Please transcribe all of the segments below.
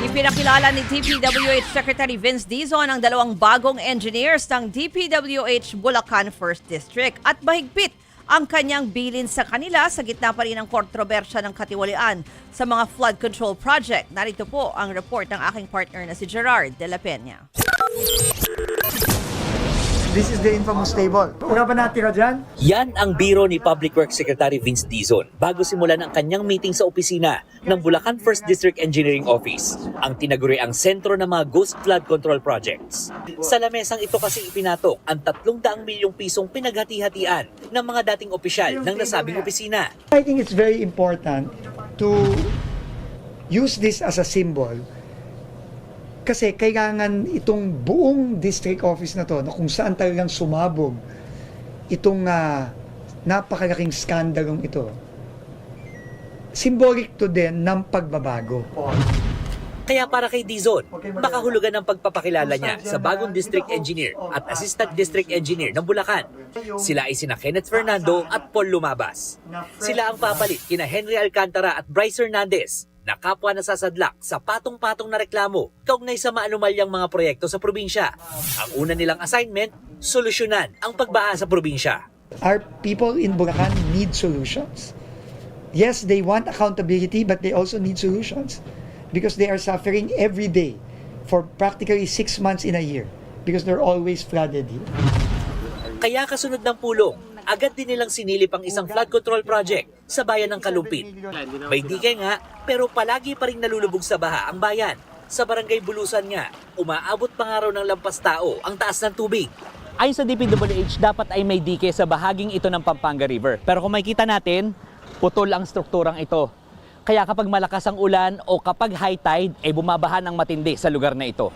Ipinakilala ni DPWH Secretary Vince Dizon ang dalawang bagong engineers ng DPWH Bulacan 1st District at mahigpit ang kanyang bilin sa kanila sa gitna pa rin ng kontrobersya ng katiwalian sa mga flood control project. Narito po ang report ng aking partner na si Gerard de la Peña. This is the infamous table. Wala ba natira dyan? Yan ang biro ni Public Works Secretary Vince Dizon bago simulan ang kanyang meeting sa opisina ng Bulacan 1st District Engineering Office, ang tinaguri ang sentro ng mga ghost flood control projects. Sa lamesang ito kasi ipinatok ang 300 milyong pisong pinaghati-hatian ng mga dating opisyal ng nasabing opisina. I think it's very important to use this as a symbol kasi kailangan itong buong district office na to na kung saan talagang sumabog itong napakalaking skandalong ito. Symbolic to din ng pagbabago. Kaya para kay Dizon, makahulugan ang pagpapakilala niya sa bagong district engineer at assistant district engineer ng Bulacan. Sila ay sina Kenneth Fernando at Paul Lumabas. Sila ang papalit kina Henry Alcantara at Bryce Hernandez na kapwa nasasadlak sa patong-patong na reklamo kaugnay sa maanumalyang mga proyekto sa probinsya. Ang una nilang assignment, solusyonan ang pagbaha sa probinsya. Our people in Bulacan need solutions. Yes, they want accountability, but they also need solutions because they are suffering every day for practically 6 months in a year because they're always flooded here. Kaya kasunod ng pulong, agad din nilang sinilip ang isang flood control project sa bayan ng Kalumpit. May dike nga, pero palagi pa rin nalulubog sa baha ang bayan. Sa barangay Bulusan nga, umaabot pa nga raw ng lampas tao ang taas ng tubig. Ayon sa DPWH, dapat ay may dike sa bahaging ito ng Pampanga River. Pero kung makikita natin, putol ang strukturang ito. Kaya kapag malakas ang ulan o kapag high tide, ay bumabaha ng matindi sa lugar na ito.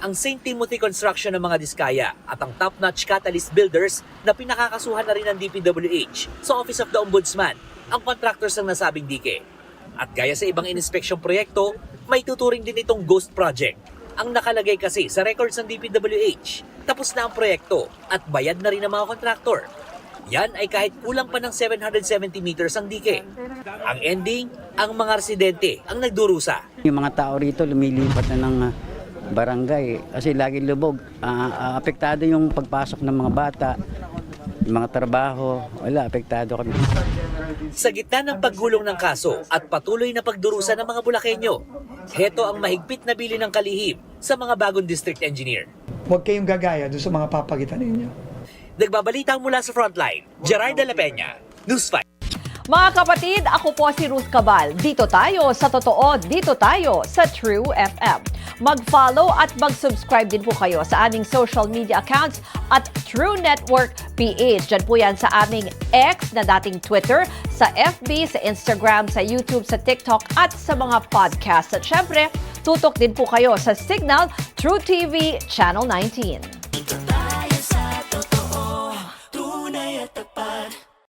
Ang St. Timothy Construction ng mga Diskaya at ang top-notch Catalyst Builders na pinakakasuhan na rin ng DPWH sa Office of the Ombudsman ang contractors ng nasabing dike. At gaya sa ibang inspeksyong proyekto, may tuturing din itong ghost project. Ang nakalagay kasi sa records ng DPWH, tapos na ang proyekto at bayad na rin ang mga kontraktor. Yan ay kahit kulang pa ng 770 meters ang dike. Ang ending, ang mga residente ang nagdurusa. Yung mga tao rito lumilipat na ng barangay kasi lagi lubog. Apektado yung pagpasok ng mga bata, yung mga trabaho, wala, apektado kami. Sa gitna ng paggulong ng kaso at patuloy na pagdurusa ng mga Bulakenyo, heto ang mahigpit na bili ng kalihim sa mga bagong district engineer. Huwag kayong gagaya doon sa mga papagitan ninyo. Nagbabalita mula sa Frontline, Gerard de la Peña, News 5. Mga kapatid, ako po si Ruth Cabal. Dito tayo sa totoo, dito tayo sa True FM. Mag-follow at mag-subscribe din po kayo sa aming social media accounts at True Network PH. Diyan po yan sa aming X na dating Twitter, sa FB, sa Instagram, sa YouTube, sa TikTok at sa mga podcast. At syempre, tutok din po kayo sa Signal True TV Channel 19.